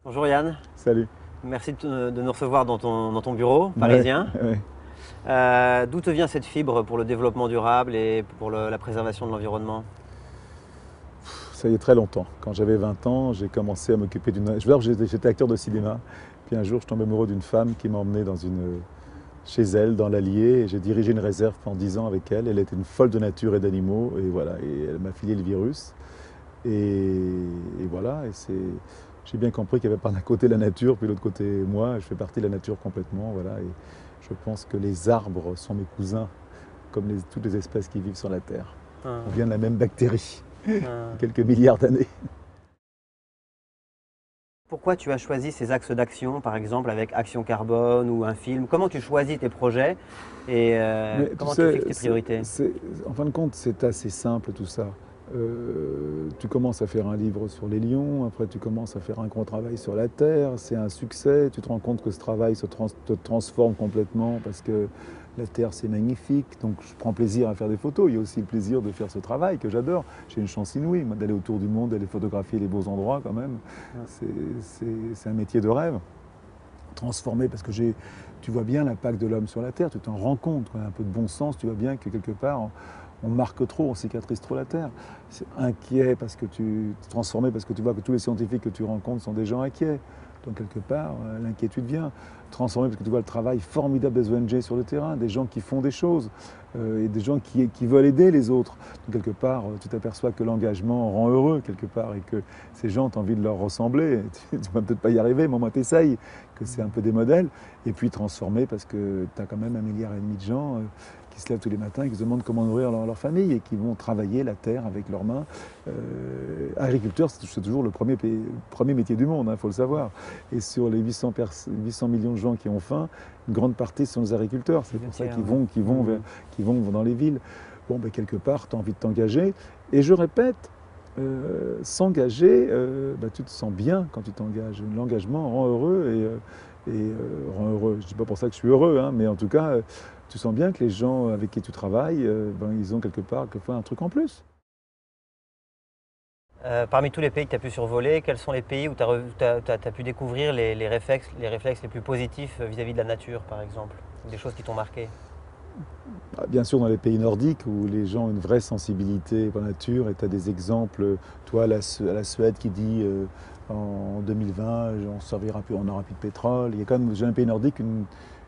Bonjour Yann, Salut. merci de nous recevoir dans ton bureau parisien. Ouais, ouais. D'où te vient cette fibre pour le développement durable et pour la préservation de l'environnement? Ça y est, très longtemps. Quand j'avais 20 ans, j'ai commencé à m'occuper d'une... J'étais acteur de cinéma. Puis un jour, je tombe amoureux d'une femme qui m'a emmené chez elle, dans l'Allier. Et j'ai dirigé une réserve pendant 10 ans avec elle. Elle était une folle de nature et d'animaux. Et voilà, et elle m'a filé le virus. Et voilà, j'ai bien compris qu'il y avait par d'un côté la nature, puis de l'autre côté moi. Je fais partie de la nature complètement. Voilà, et je pense que les arbres sont mes cousins, comme toutes les espèces qui vivent sur la Terre. On Ah, vient de la même bactérie, ah. quelques milliards d'années. Pourquoi tu as choisi ces axes d'action, par exemple avec Action Carbone ou un film? Comment tu choisis tes projets et Mais tu comment tu sais, fixes tes priorités? en fin de compte, c'est assez simple tout ça. Tu commences à faire un livre sur les lions, après tu commences à faire un gros travail sur la Terre, c'est un succès, tu te rends compte que ce travail te transforme complètement parce que la Terre c'est magnifique, donc je prends plaisir à faire des photos, il y a aussi le plaisir de faire ce travail que j'adore. J'ai une chance inouïe, moi, d'aller autour du monde, d'aller photographier les beaux endroits quand même. C'est un métier de rêve. Transformer parce que tu vois bien l'impact de l'homme sur la Terre, tu t'en rends compte, un peu de bon sens, tu vois bien que quelque part on marque trop, on cicatrise trop la Terre. C'est inquiet parce que transformé parce que tu vois que tous les scientifiques que tu rencontres sont des gens inquiets. Donc quelque part, l'inquiétude vient. Transformé parce que tu vois le travail formidable des ONG sur le terrain, des gens qui font des choses et des gens qui veulent aider les autres. Donc quelque part, tu t'aperçois que l'engagement rend heureux quelque part et que ces gens, tu as envie de leur ressembler. Tu ne vas peut-être pas y arriver, mais au moins tu essayes, que c'est un peu des modèles. Et puis transformé parce que tu as quand même 1,5 milliard de gens qui se lèvent tous les matins et qui se demandent comment nourrir leur famille et qui vont travailler la terre avec leurs mains. Agriculteur, c'est toujours le premier métier du monde, il faut le savoir. Et sur les 800 millions de gens qui ont faim, une grande partie sont les agriculteurs. C'est pour ça qu'ils vont dans les villes. Bon, ben, quelque part, tu as envie de t'engager. Et je répète, s'engager, tu te sens bien quand tu t'engages. L'engagement rend heureux rend heureux. Je ne dis pas pour ça que je suis heureux, hein, mais en tout cas, tu sens bien que les gens avec qui tu travailles, ils ont quelque part, quelquefois, un truc en plus. Parmi tous les pays que tu as pu survoler, quels sont les pays où tu as pu découvrir les réflexes les plus positifs vis-à-vis de la nature, par exemple, ou des choses qui t'ont marqué? Bien sûr, dans les pays nordiques où les gens ont une vraie sensibilité pour la nature, et tu as des exemples, toi, à la Suède qui dit en 2020, on n'aura plus de pétrole. Il y a quand même, dans les pays nordiques, une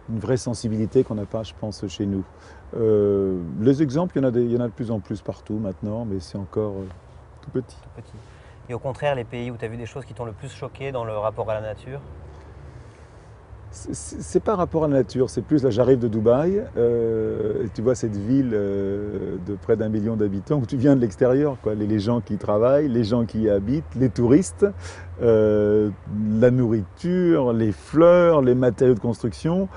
vraie sensibilité qu'on n'a pas, je pense, chez nous. Les exemples, il y en a de plus en plus partout maintenant, mais c'est encore tout petit. Tout petit. Et au contraire, les pays où tu as vu des choses qui t'ont le plus choqué dans le rapport à la nature? C'est pas rapport à la nature, c'est plus là j'arrive de Dubaï et tu vois cette ville de près d'1 million d'habitants où tu viens de l'extérieur, quoi. Les gens qui y travaillent, les gens qui y habitent, les touristes, la nourriture, les fleurs, les matériaux de construction.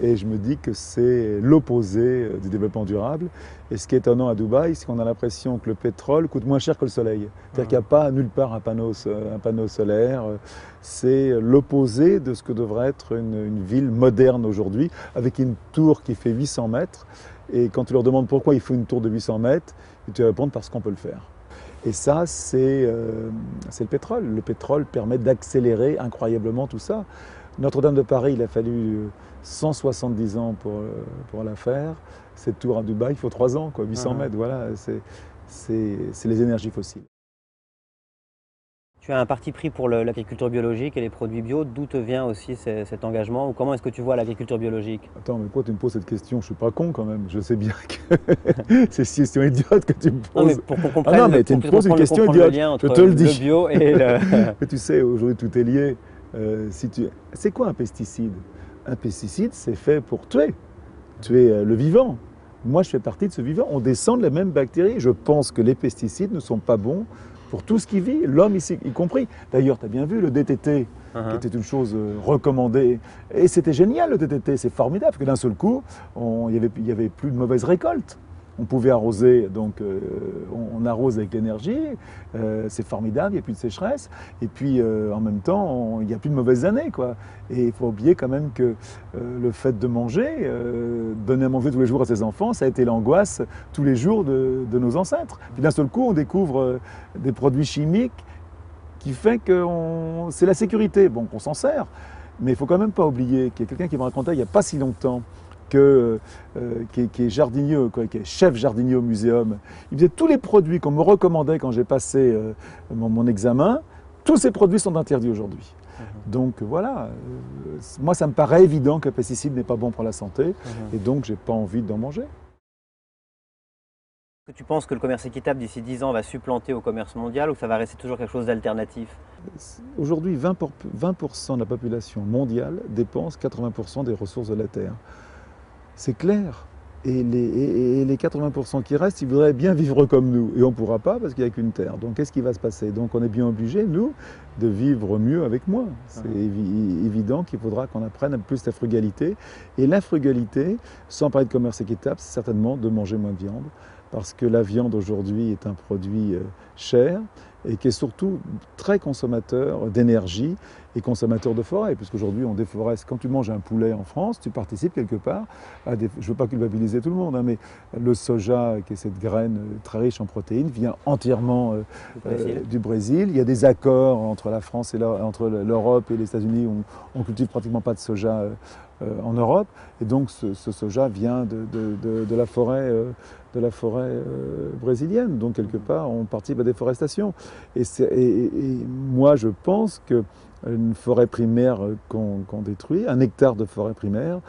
Et je me dis que c'est l'opposé du développement durable. Et ce qui est étonnant à Dubaï, c'est qu'on a l'impression que le pétrole coûte moins cher que le soleil. C'est-à-dire qu'il n'y a pas nulle part un panneau solaire. C'est l'opposé de ce que devrait être une ville moderne aujourd'hui, avec une tour qui fait 800 mètres. Et quand tu leur demandes pourquoi il faut une tour de 800 mètres, ils te répondent parce qu'on peut le faire. Et ça, c'est le pétrole. Le pétrole permet d'accélérer incroyablement tout ça. Notre-Dame de Paris, il a fallu 170 ans pour la faire. Cette tour à Dubaï, il faut 3 ans, quoi, 800 mètres. Voilà, c'est les énergies fossiles. Tu as un parti pris pour l'agriculture biologique et les produits bio. D'où te vient aussi cet engagement ou comment est-ce que tu vois l'agriculture biologique? Attends, mais pourquoi tu me poses cette question? Je suis pas con quand même. Je sais bien que c'est une question idiote que tu me Non, mais poses. pour qu'on Ah non, comprenne, mais tu me poses une question comprendre le idiote. lien Je entre te le le dis. bio et le... Mais tu sais, aujourd'hui tout est lié. C'est quoi un pesticide? Un pesticide, c'est fait pour tuer le vivant. Moi, je fais partie de ce vivant. On descend de la même bactérie. Je pense que les pesticides ne sont pas bons pour tout ce qui vit, l'homme ici y compris. D'ailleurs, tu as bien vu le DTT, qui était une chose recommandée. Et c'était génial, le DTT. C'est formidable, parce que d'un seul coup, il y avait plus de mauvaises récoltes. On pouvait arroser, donc on arrose avec l'énergie, c'est formidable, il n'y a plus de sécheresse, et puis en même temps, il n'y a plus de mauvaises années, quoi. Et il faut oublier quand même que le fait de manger, donner à manger tous les jours à ses enfants, ça a été l'angoisse tous les jours de nos ancêtres. Puis d'un seul coup, on découvre des produits chimiques qui fait que c'est la sécurité. Bon, qu'on s'en sert, mais il ne faut quand même pas oublier qu'il y a quelqu'un qui me racontait il n'y a pas si longtemps qui est jardinier, qui est chef jardinier au muséum. Il faisait tous les produits qu'on me recommandait quand j'ai passé mon examen. Tous ces produits sont interdits aujourd'hui. Donc voilà, moi ça me paraît évident que le pesticide n'est pas bon pour la santé et donc j'ai pas envie d'en manger. Est-ce que tu penses que le commerce équitable d'ici 10 ans va supplanter au commerce mondial ou ça va rester toujours quelque chose d'alternatif? Aujourd'hui, 20% de la population mondiale dépense 80% des ressources de la Terre. C'est clair. Et les 80% qui restent, ils voudraient bien vivre comme nous. Et on ne pourra pas parce qu'il n'y a qu'une Terre. Donc qu'est-ce qui va se passer? Donc on est bien obligé, nous, de vivre mieux avec moins. C'est évident qu'il faudra qu'on apprenne un peu plus la frugalité. Et la frugalité, sans parler de commerce équitable, c'est certainement de manger moins de viande. Parce que la viande aujourd'hui est un produit cher et qui est surtout très consommateur d'énergie et consommateur de forêt, puisqu'aujourd'hui on déforeste. Quand tu manges un poulet en France, tu participes quelque part à des... Je ne veux pas culpabiliser tout le monde, hein, mais le soja, qui est cette graine très riche en protéines, vient entièrement du Brésil. Il y a des accords entre la France et entre l'Europe et les États-Unis où on ne cultive pratiquement pas de soja en Europe, et donc ce soja vient de la forêt brésilienne. Donc quelque part, on participe à la déforestation. Et moi, je pense qu'une forêt primaire qu'on détruit, un hectare de forêt primaire,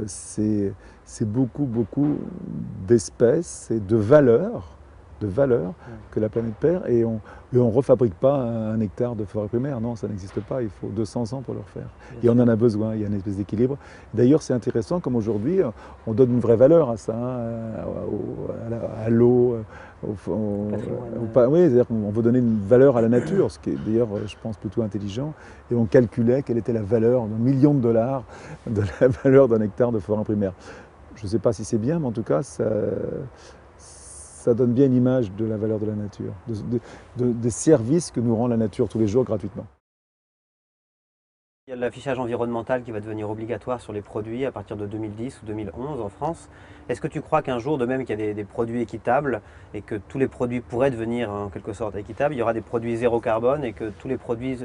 c'est beaucoup d'espèces et de valeurs que la planète perd, et on ne refabrique pas un hectare de forêt primaire. Non, ça n'existe pas, il faut 200 ans pour le refaire. Et on en a besoin, il y a une espèce d'équilibre. D'ailleurs, c'est intéressant comme aujourd'hui, on donne une vraie valeur à ça, hein, à l'eau, oui, c'est-à-dire qu'on veut donner une valeur à la nature, ce qui est d'ailleurs, je pense, plutôt intelligent. Et on calculait quelle était la valeur, d'un million de dollars, de la valeur d'un hectare de forêt primaire. Je ne sais pas si c'est bien, mais en tout cas, ça donne bien une image de la valeur de la nature, des services que nous rend la nature tous les jours gratuitement. Il y a l'affichage environnemental qui va devenir obligatoire sur les produits à partir de 2010 ou 2011 en France. Est-ce que tu crois qu'un jour, de même qu'il y a des produits équitables et que tous les produits pourraient devenir en quelque sorte équitables, il y aura des produits zéro carbone et que tous les produits,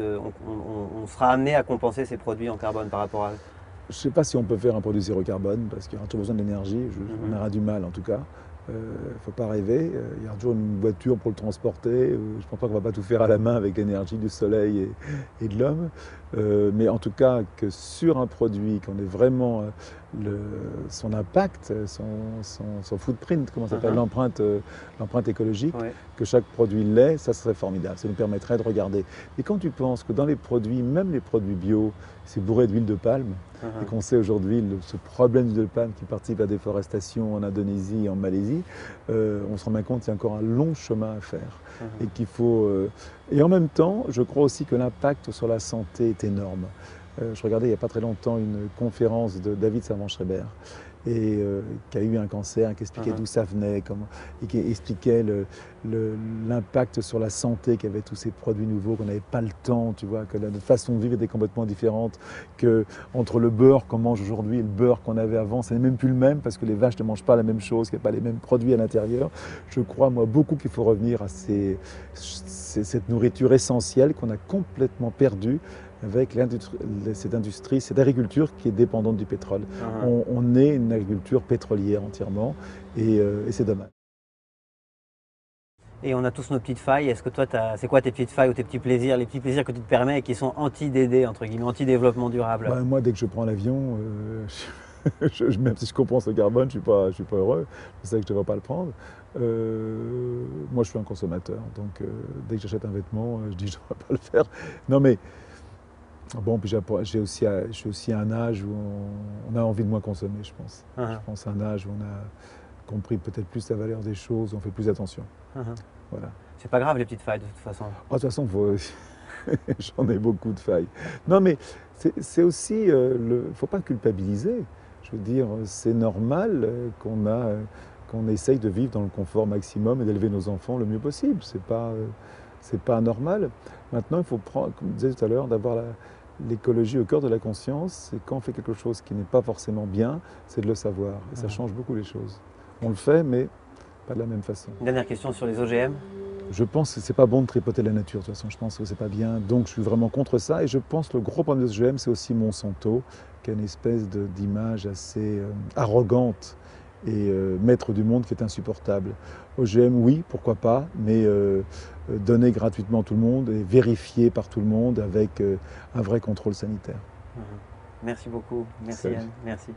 on sera amené à compenser ces produits en carbone par rapport à... Je ne sais pas si on peut faire un produit zéro carbone parce qu'il y aura toujours besoin d'énergie, on aura du mal en tout cas. Il ne faut pas rêver, il y aura toujours une voiture pour le transporter, je ne pense pas qu'on ne va pas tout faire à la main avec l'énergie du soleil et de l'homme, mais en tout cas que sur un produit, qu'on ait vraiment son impact, son footprint, comment ça s'appelle, l'empreinte écologique, que chaque produit l'ait, ça serait formidable, ça nous permettrait de regarder. Et quand tu penses que dans les produits, même les produits bio, c'est bourré d'huile de palme, et qu'on sait aujourd'hui ce problème d'huile de palme qui participe à la déforestation en Indonésie et en Malaisie, on se rend bien compte qu'il y a encore un long chemin à faire. Et qu'il faut... Et en même temps, je crois aussi que l'impact sur la santé est énorme. Je regardais il n'y a pas très longtemps une conférence de David Servan-Schreiber et qui a eu un cancer, qui expliquait d'où ça venait, et qui expliquait l'impact sur la santé qu'avaient tous ces produits nouveaux, qu'on n'avait pas le temps, tu vois, que notre façon de vivre était complètement différente, que entre le beurre qu'on mange aujourd'hui et le beurre qu'on avait avant, ce n'est même plus le même parce que les vaches ne mangent pas la même chose, qu'il n'y a pas les mêmes produits à l'intérieur. Je crois, moi, beaucoup qu'il faut revenir à cette nourriture essentielle qu'on a complètement perdue avec cette industrie, cette agriculture qui est dépendante du pétrole. On est une agriculture pétrolière entièrement et c'est dommage. Et on a tous nos petites failles. Est-ce que toi, c'est quoi tes petites failles ou tes petits plaisirs, les petits plaisirs que tu te permets et qui sont anti-DD, entre guillemets, anti-développement durable? Moi, dès que je prends l'avion, même si je compense le carbone, je ne suis pas heureux. Je sais que je ne devrais pas le prendre. Moi, je suis un consommateur. Donc, dès que j'achète un vêtement, je dis que je ne devrais pas le faire. Non, mais... Bon, puis je suis aussi à un âge où on a envie de moins consommer, je pense. Je pense à un âge où on a compris peut-être plus la valeur des choses, on fait plus attention. Voilà. C'est pas grave les petites failles de toute façon. De toute façon, j'en ai beaucoup de failles. Non, mais c'est aussi, faut pas culpabiliser. Je veux dire, c'est normal qu'on essaye de vivre dans le confort maximum et d'élever nos enfants le mieux possible. C'est pas anormal. Maintenant, il faut prendre, comme je disais tout à l'heure, d'avoir l'écologie au cœur de la conscience. Et quand on fait quelque chose qui n'est pas forcément bien, c'est de le savoir. Et ça change beaucoup les choses. On le fait, mais pas de la même façon. Une dernière question sur les OGM. Je pense que c'est pas bon de tripoter la nature, de toute façon, je pense que c'est pas bien. Donc je suis vraiment contre ça. Et je pense que le gros problème de ce OGM, c'est aussi Monsanto, qui a une espèce d'image assez arrogante et maître du monde qui est insupportable. OGM, oui, pourquoi pas, mais donné gratuitement à tout le monde et vérifié par tout le monde avec un vrai contrôle sanitaire. Merci beaucoup. Merci Salut. Yann. Merci.